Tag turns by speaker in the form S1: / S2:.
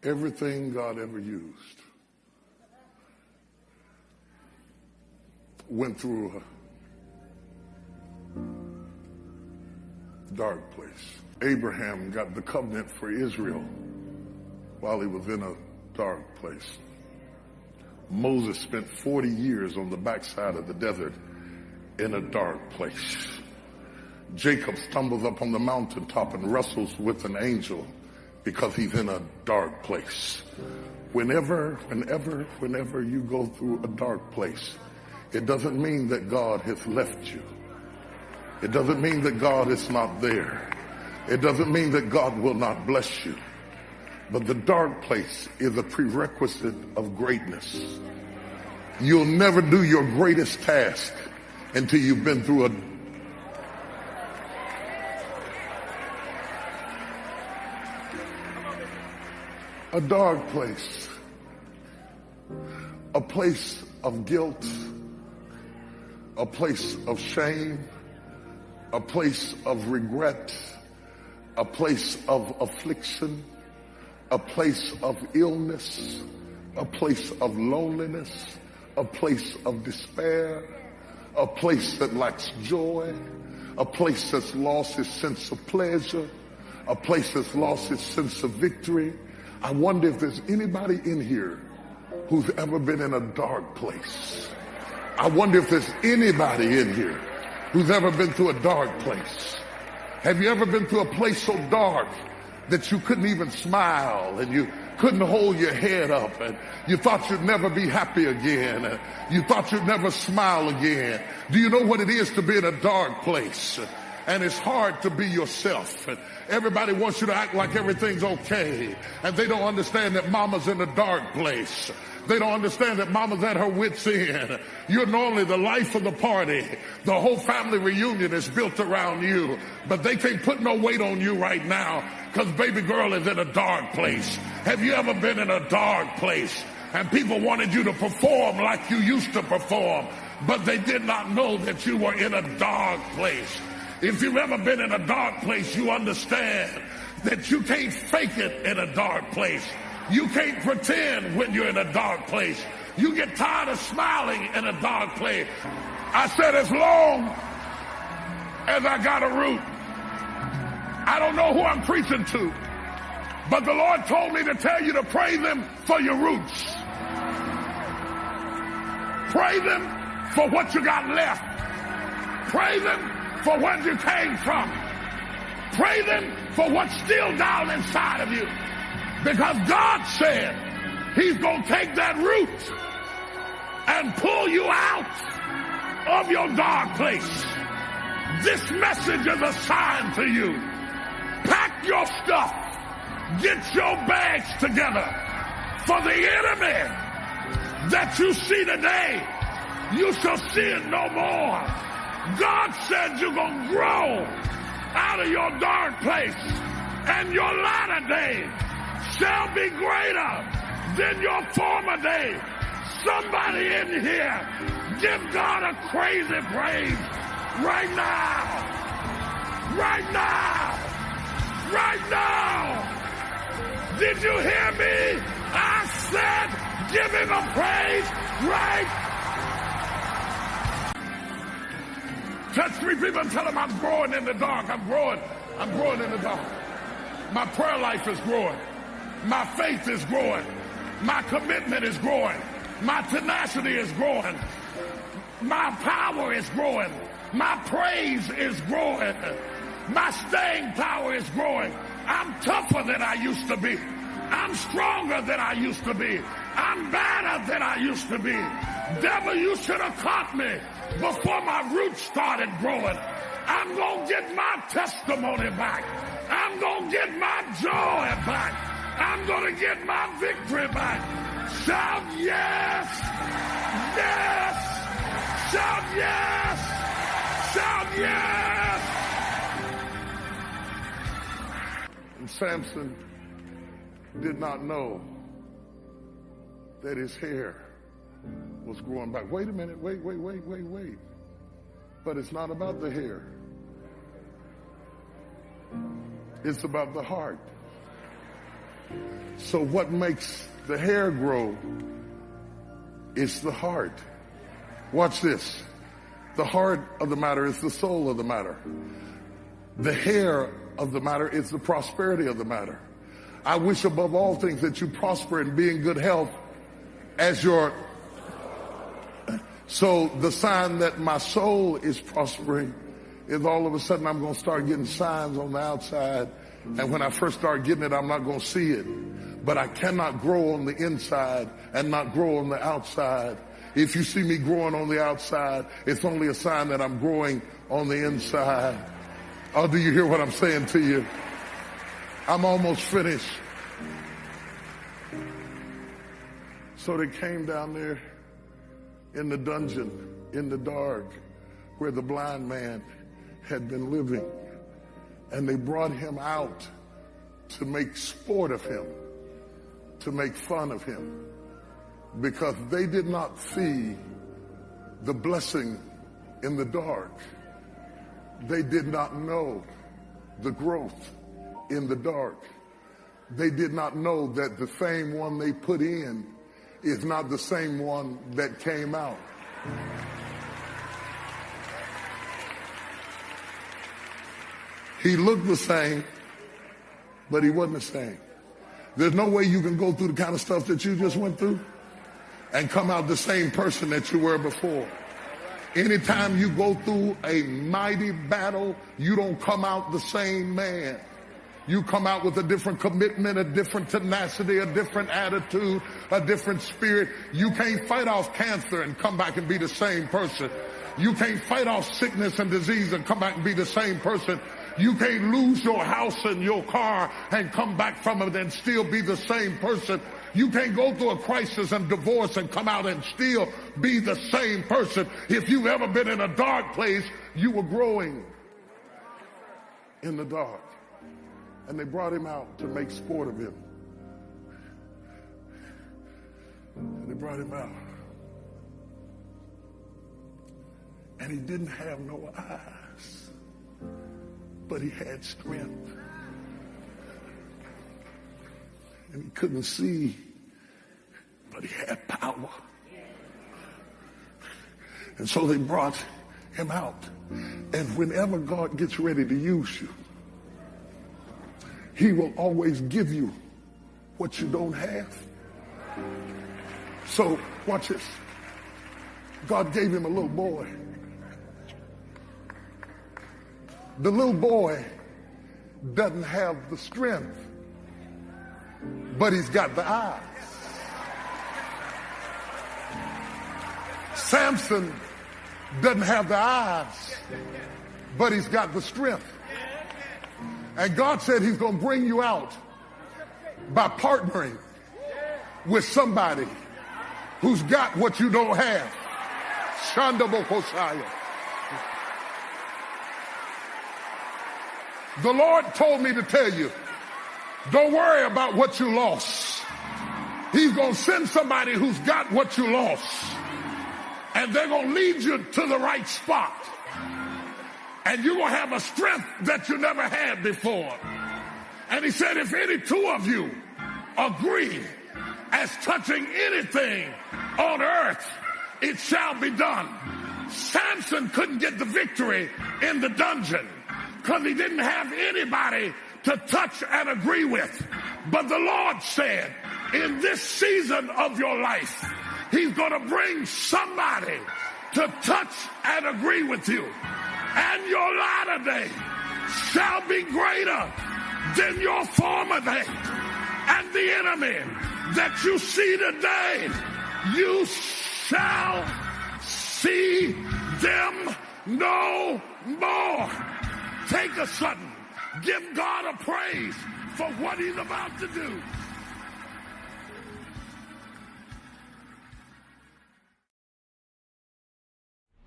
S1: Everything God ever used went through a dark place. Abraham got the covenant for Israel while he was in a dark place. Moses spent 40 years on the backside of the desert in a dark place. Jacob stumbles up on the mountaintop and wrestles with an angel because he's in a dark place. Whenever you go through a dark place, it doesn't mean that God has left you. It doesn't mean that God is not there. It doesn't mean that God will not bless you. But the dark place is a prerequisite of greatness. You'll never do your greatest task until you've been through a dark place, a place of guilt, a place of shame, a place of regret, a place of affliction, a place of illness, a place of loneliness, a place of despair, a place that lacks joy, a place that's lost its sense of pleasure, a place that's lost its sense of victory. I wonder if there's anybody in here who's ever been in a dark place. I wonder if there's anybody in here who's ever been through a dark place. Have you ever been through a place so dark that you couldn't even smile and you couldn't hold your head up and you thought you'd never be happy again and you thought you'd never smile again? Do you know what it is to be in a dark place? And it's hard to be yourself. And everybody wants you to act like everything's okay. And they don't understand that mama's in a dark place. They don't understand that mama's at her wit's end. You're normally the life of the party. The whole family reunion is built around you. But they can't put no weight on you right now because baby girl is in a dark place. Have you ever been in a dark place and people wanted you to perform like you used to perform, but they did not know that you were in a dark place? If you've ever been in a dark place, you understand that you can't fake it in a dark place. You can't pretend when you're in a dark place. You get tired of smiling in a dark place. I said, as long as I got a root, I don't know who I'm preaching to, but the Lord told me to tell you to pray them for your roots. Pray them for what you got left. Pray them for where you came from. Pray them for what's still down inside of you. Because God said he's going to take that root and pull you out of your dark place. This message is a sign to you. Pack your stuff. Get your bags together. For the enemy that you see today, you shall see it no more. God said you're going to grow out of your dark place, and your latter day shall be greater than your former day. Somebody in here, give God a crazy praise right now. Right now. Right now. Did you hear me? I said give him a praise right. Touch 3 people and tell them I'm growing in the dark. I'm growing in the dark. My prayer life is growing. My faith is growing. My commitment is growing. My tenacity is growing. My power is growing. My praise is growing. My staying power is growing. I'm tougher than I used to be. I'm stronger than I used to be. I'm better than I used to be. Devil, you should have caught me before my roots started growing. I'm going to get my testimony back. I'm going to get my joy back. I'm going to get my victory back. Shout yes! Yes! Shout yes! Shout yes! And Samson did not know that his hair was growing back. Wait a minute, wait. But it's not about the hair. It's about the heart. So what makes the hair grow is the heart. Watch this. The heart of the matter is the soul of the matter. The hair of the matter is the prosperity of the matter. I wish above all things that you prosper and be in good health as your... So the sign that my soul is prospering is all of a sudden I'm going to start getting signs on the outside. And when I first start getting it, I'm not going to see it. But I cannot grow on the inside and not grow on the outside. If you see me growing on the outside, it's only a sign that I'm growing on the inside. Oh, do you hear what I'm saying to you? I'm almost finished. So they came down there in the dungeon, in the dark, where the blind man had been living. And they brought him out to make sport of him, to make fun of him, because they did not see the blessing in the dark. They did not know the growth in the dark. They did not know that the same one they put in is not the same one that came out. He looked the same, but he wasn't the same. There's no way you can go through the kind of stuff that you just went through and come out the same person that you were before. Anytime you go through a mighty battle, you don't come out the same man. You come out with a different commitment, a different tenacity, a different attitude, a different spirit. You can't fight off cancer and come back and be the same person. You can't fight off sickness and disease and come back and be the same person. You can't lose your house and your car and come back from it and still be the same person. You can't go through a crisis and divorce and come out and still be the same person. If you've ever been in a dark place, you were growing in the dark. And they brought him out to make sport of him. And they brought him out. And he didn't have no eyes, but he had strength. And he couldn't see, but he had power. And so they brought him out. And whenever God gets ready to use you, he will always give you what you don't have. So watch this. God gave him a little boy. The little boy doesn't have the strength, but he's got the eyes. Samson doesn't have the eyes, but he's got the strength. And God said he's going to bring you out by partnering with somebody who's got what you don't have. Shanda Bokosaya. The Lord told me to tell you, don't worry about what you lost. He's going to send somebody who's got what you lost. And they're going to lead you to the right spot. And you're going to have a strength that you never had before. And he said, if any two of you agree as touching anything on earth, it shall be done. Samson couldn't get the victory in the dungeon because he didn't have anybody to touch and agree with. But the Lord said, in this season of your life, he's going to bring somebody to touch and agree with you. And your latter day shall be greater than your former day. And the enemy that you see today, you shall see them no more. Take a sudden. Give God a praise for what he's about to do.